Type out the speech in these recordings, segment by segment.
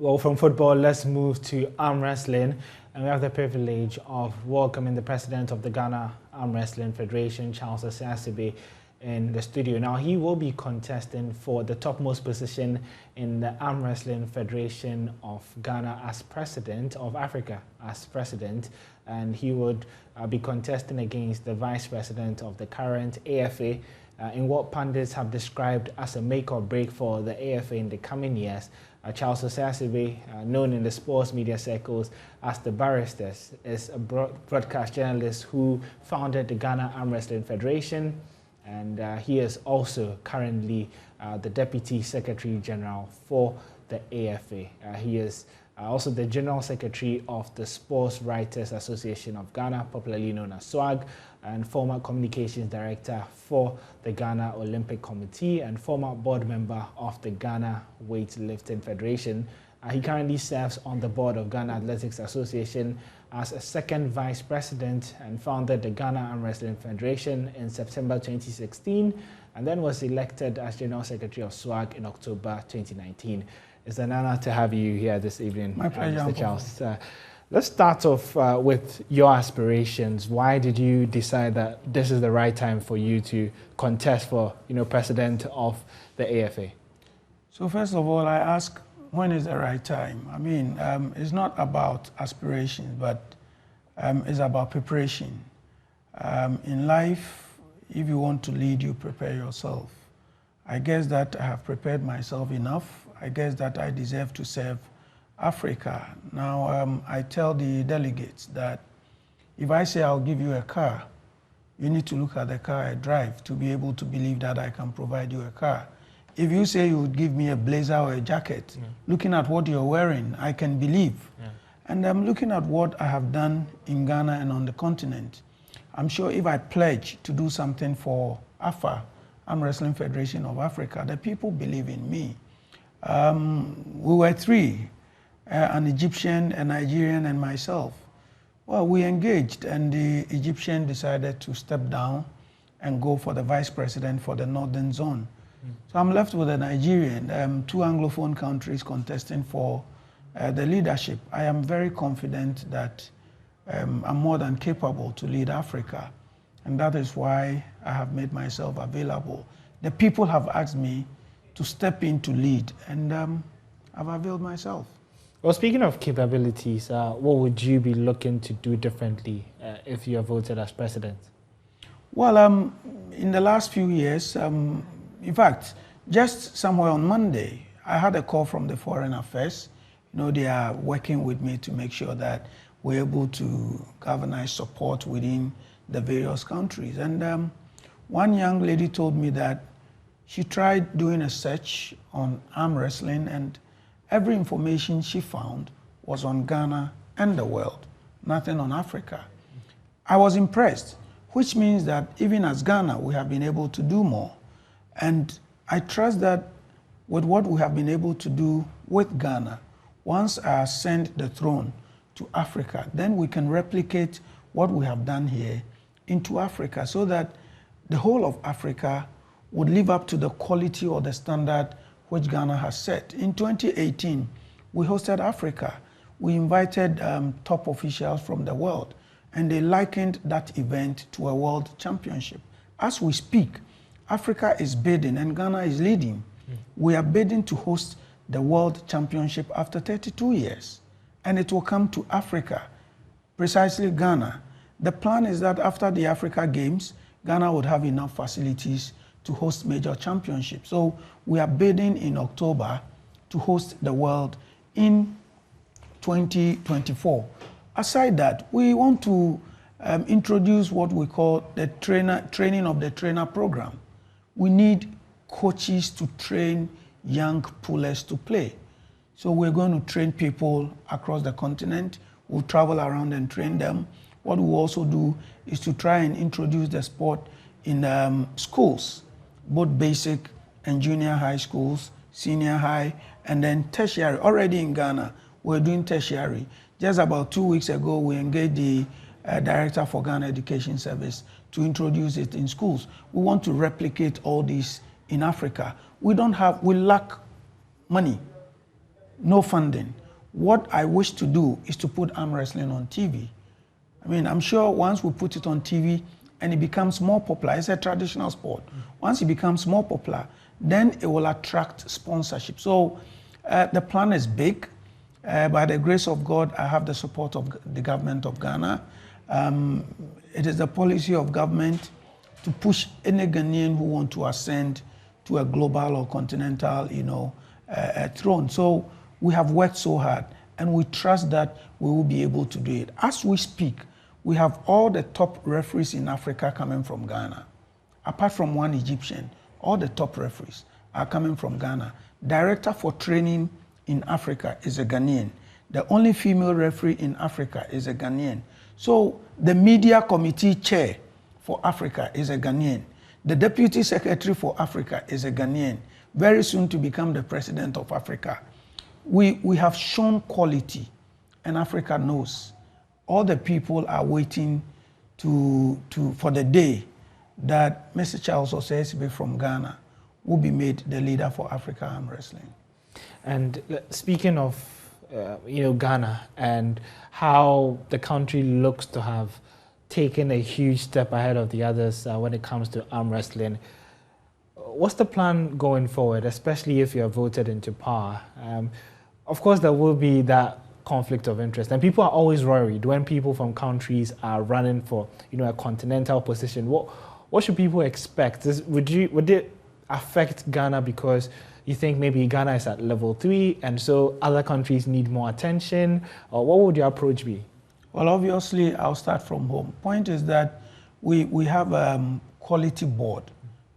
Well, from football, let's move to arm wrestling. And we have the privilege of welcoming the president of the Ghana Arm Wrestling Federation, Charles Asibey, in the studio. Now, he will be contesting for the topmost position in the Arm Wrestling Federation of Ghana as president of Africa, as president. And he would be contesting against the vice president of the current AFA, in what pundits have described as a make or break for the AFA in the coming years. Charles Asibey, known in the sports media circles as the Barristers, is a broadcast journalist who founded the Ghana Arm Wrestling Federation, and he is also currently the Deputy Secretary General for the AFA. He is also the General Secretary of the Sports Writers Association of Ghana, popularly known as SWAG, and former Communications Director for the Ghana Olympic Committee and former board member of the Ghana Weightlifting Federation. He currently serves on the board of Ghana Athletics Association as a second vice president and founded the Ghana Arm Wrestling Federation in September 2016 and then was elected as General Secretary of SWAG in October 2019. It's an honor to have you here this evening, my pleasure, Mr. Charles. Let's start off with your aspirations. Why did you decide that this is the right time for you to contest for, president of the AFA? So first of all, I ask, when is the right time? I mean, it's not about aspirations, but it's about preparation. In life, if you want to lead, you prepare yourself. I guess that I have prepared myself enough. I guess that I deserve to serve Africa. Now, I tell the delegates that if I say I'll give you a car, you need to look at the car I drive to be able to believe that I can provide you a car. If you say you would give me a blazer or a jacket, looking at what you're wearing, I can believe. And I'm looking at what I have done in Ghana and on the continent. I'm sure if I pledge to do something for AFA, Arm Wrestling Federation of Africa, the people believe in me. We were three, an Egyptian, a Nigerian, and myself. Well, we engaged, and the Egyptian decided to step down and go for the vice president for the Northern Zone. So I'm left with a Nigerian, two Anglophone countries contesting for the leadership. I am very confident that I'm more than capable to lead Africa, and that is why I have made myself available. The people have asked me to step in to lead, and I've availed myself. Well, speaking of capabilities, what would you be looking to do differently if you are voted as president? Well, in the last few years, in fact, just somewhere on Monday, I had a call from the Foreign Affairs. They are working with me to make sure that we're able to galvanize support within the various countries. And one young lady told me that she tried doing a search on arm wrestling, and every information she found was on Ghana and the world, nothing on Africa. I was impressed, which means that even as Ghana, we have been able to do more. And I trust that with what we have been able to do with Ghana, once I ascend the throne to Africa, then we can replicate what we have done here into Africa so that the whole of Africa would live up to the quality or the standard which Ghana has set. In 2018, we hosted Africa. We invited top officials from the world, and they likened that event to a world championship. As we speak, Africa is bidding and Ghana is leading. We are bidding to host the world championship after 32 years, and it will come to Africa, precisely Ghana. The plan is that after the Africa Games, Ghana would have enough facilities to host major championships. So we are bidding in October to host the world in 2024. Aside that, we want to introduce what we call the training of the trainer program. We need coaches to train young pullers to play. So we're going to train people across the continent. We'll travel around and train them. What we also do is to try and introduce the sport in schools, both basic and junior high schools, senior high, and then tertiary. Already in Ghana, we're doing tertiary. Just about 2 weeks ago, we engaged the director for Ghana Education Service to introduce it in schools. We want to replicate all this in Africa. We lack money. no funding. What I wish to do is to put arm wrestling on TV. I mean, I'm sure once we put it on TV and it becomes more popular, it's a traditional sport. Once it becomes more popular, then it will attract sponsorship. So the plan is big. By the grace of God, I have the support of the government of Ghana. It is the policy of government to push any Ghanaian who want to ascend to a global or continental, throne. So we have worked so hard, and we trust that we will be able to do it. As we speak, we have all the top referees in Africa coming from Ghana. Apart from one Egyptian, all the top referees are coming from Ghana. Director for training in Africa is a Ghanaian. The only female referee in Africa is a Ghanaian. So the media committee chair for Africa is a Ghanaian. The deputy secretary for Africa is a Ghanaian, very soon to become the president of Africa. We have shown quality, and Africa knows. All the people are waiting for the day that Mr. Charles Osei from Ghana will be made the leader for Africa arm wrestling. And speaking of Ghana and how the country looks to have taken a huge step ahead of the others when it comes to arm wrestling, what's the plan going forward, especially if you're voted into power? Of course, there will be that conflict of interest, and people are always worried when people from countries are running for a continental position. What should people expect? Would it affect Ghana because you think maybe Ghana is at level 3 and so other countries need more attention? Or what would your approach be? Well, obviously, I'll start from home. Point is that we have a quality board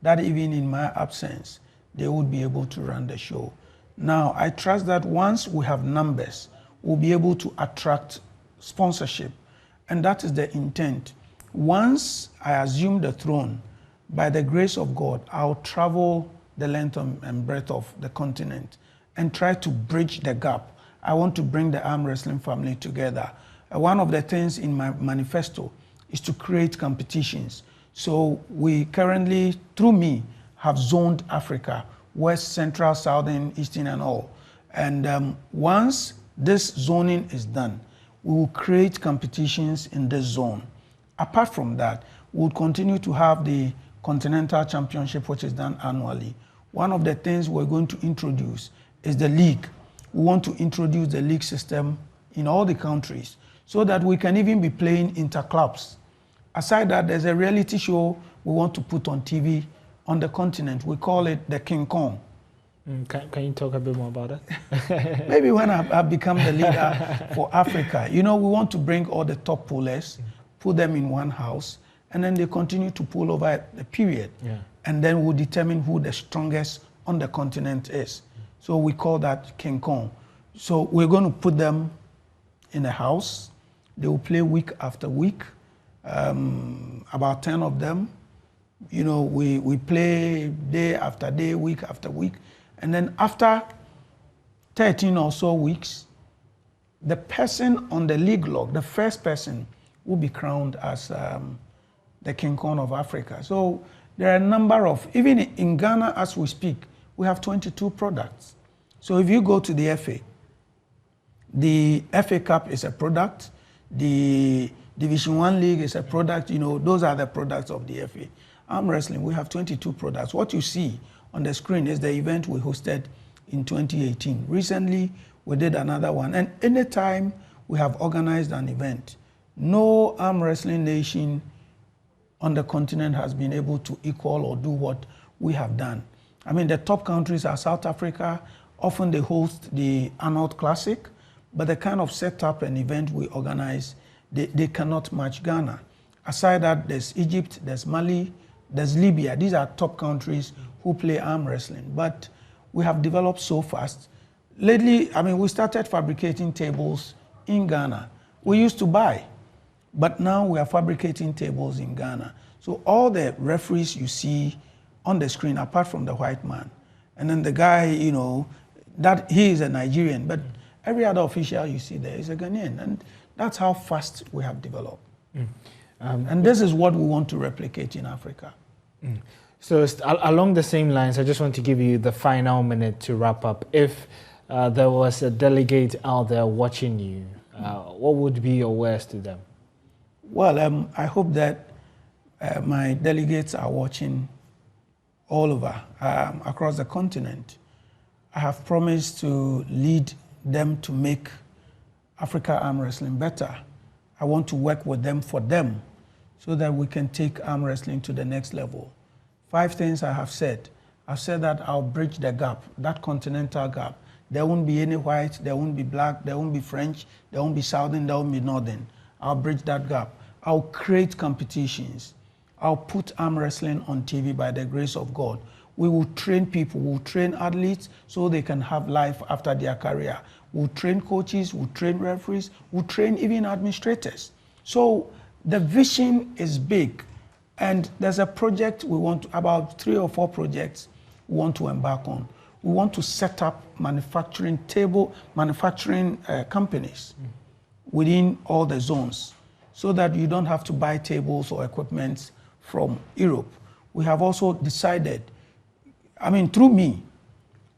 that even in my absence, they would be able to run the show. Now, I trust that once we have numbers, we'll be able to attract sponsorship. And that is the intent. Once I assume the throne, by the grace of God, I'll travel the length and breadth of the continent and try to bridge the gap. I want to bring the arm wrestling family together. One of the things in my manifesto is to create competitions. So we currently, through me, have zoned Africa, West, Central, Southern, Eastern, and all. And once this zoning is done, we will create competitions in this zone. Apart from that, we'll continue to have the Continental Championship, which is done annually. One of the things we're going to introduce is the league. We want to introduce the league system in all the countries so that we can even be playing interclubs. Aside that, there's a reality show we want to put on TV on the continent. We call it the King Kong. Can you talk a bit more about it? Maybe when I become the leader for Africa. We want to bring all the top pullers, put them in one house, and then they continue to pull over the period. Yeah. And then we'll determine who the strongest on the continent is. So we call that King Kong. So we're going to put them in a house. They will play week after week, about 10 of them. We play day after day, week after week. And then after 13 or so weeks, the person on the league log, the first person, will be crowned as the King Kong of Africa. So there are a number of, even in Ghana as we speak, we have 22 products. So if you go to the FA Cup is a product, the Division 1 League is a product, those are the products of the FA. Arm wrestling, we have 22 products. What you see on the screen is the event we hosted in 2018. Recently, we did another one. And anytime we have organized an event, no arm wrestling nation on the continent has been able to equal or do what we have done. I mean, the top countries are South Africa. Often they host the Arnold Classic, but the kind of setup and event we organize, they cannot match Ghana. Aside that, there's Egypt, there's Mali, there's Libya. These are top countries who play arm wrestling, but we have developed so fast. Lately, we started fabricating tables in Ghana. We used to buy, but now we are fabricating tables in Ghana. So all the referees you see on the screen, apart from the white man, and then the guy, that he is a Nigerian, but every other official you see there is a Ghanaian, and that's how fast we have developed. And this is what we want to replicate in Africa. So along the same lines, I just want to give you the final minute to wrap up. If there was a delegate out there watching you. What would be your words to them? Well, I hope that my delegates are watching all over, across the continent. I have promised to lead them to make Africa arm wrestling better. I want to work with them for them so that we can take arm wrestling to the next level. 5 things I have said. I've said that I'll bridge the gap, that continental gap. There won't be any white, there won't be black, there won't be French, there won't be Southern, there won't be Northern. I'll bridge that gap. I'll create competitions. I'll put arm wrestling on TV by the grace of God. We will train people, we'll train athletes so they can have life after their career. We'll train coaches, we'll train referees, we'll train even administrators. So the vision is big. And there's a project we want, about 3 or 4 projects we want to embark on. We want to set up manufacturing companies within all the zones so that you don't have to buy tables or equipment from Europe. We have also decided, through me,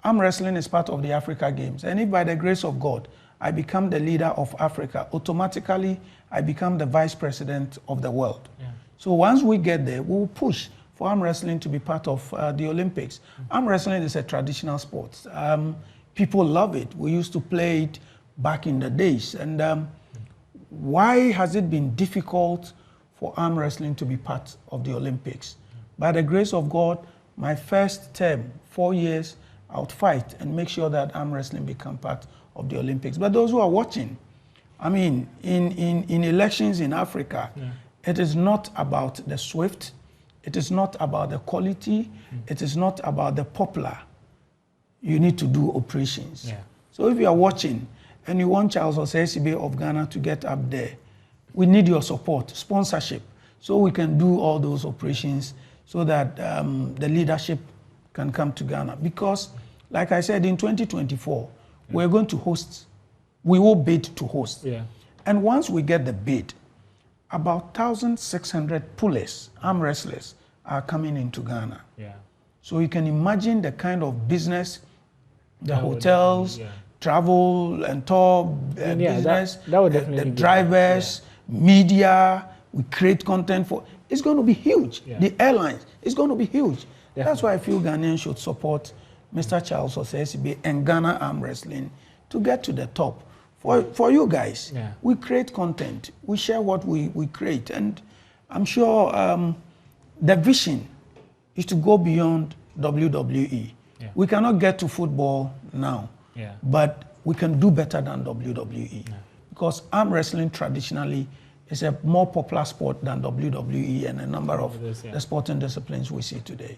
arm wrestling is part of the Africa Games. And if by the grace of God, I become the leader of Africa, automatically I become the vice president of the world. Yeah. So once we get there, we will push for arm wrestling to be part of the Olympics. Arm wrestling is a traditional sport. People love it. We used to play it back in the days. And why has it been difficult for arm wrestling to be part of the Olympics? By the grace of God, my first term, 4 years, I would fight and make sure that arm wrestling become part of the Olympics. But those who are watching, in elections in Africa, it is not about the swift, it is not about the quality, it is not about the popular. You need to do operations. Yeah. So if you are watching and you want Charles Osei of Ghana to get up there, we need your support, sponsorship, so we can do all those operations so that the leadership can come to Ghana. Because, like I said, in 2024, we're going to host, we will bid to host. Yeah. And once we get the bid, about 1,600 pullers, arm wrestlers, are coming into Ghana. Yeah. So you can imagine the kind of business, the hotels, travel and tour business, that would definitely the drivers, media, we create content for, it's going to be huge. Yeah. The airlines, it's going to be huge. Definitely. That's why I feel Ghanaians should support Mr. Charles Osei and Ghana Arm Wrestling to get to the top. For you guys, we create content, we share what we create, and I'm sure the vision is to go beyond WWE. Yeah. We cannot get to football now, but we can do better than WWE because arm wrestling traditionally is a more popular sport than WWE and a number of the sporting disciplines we see today.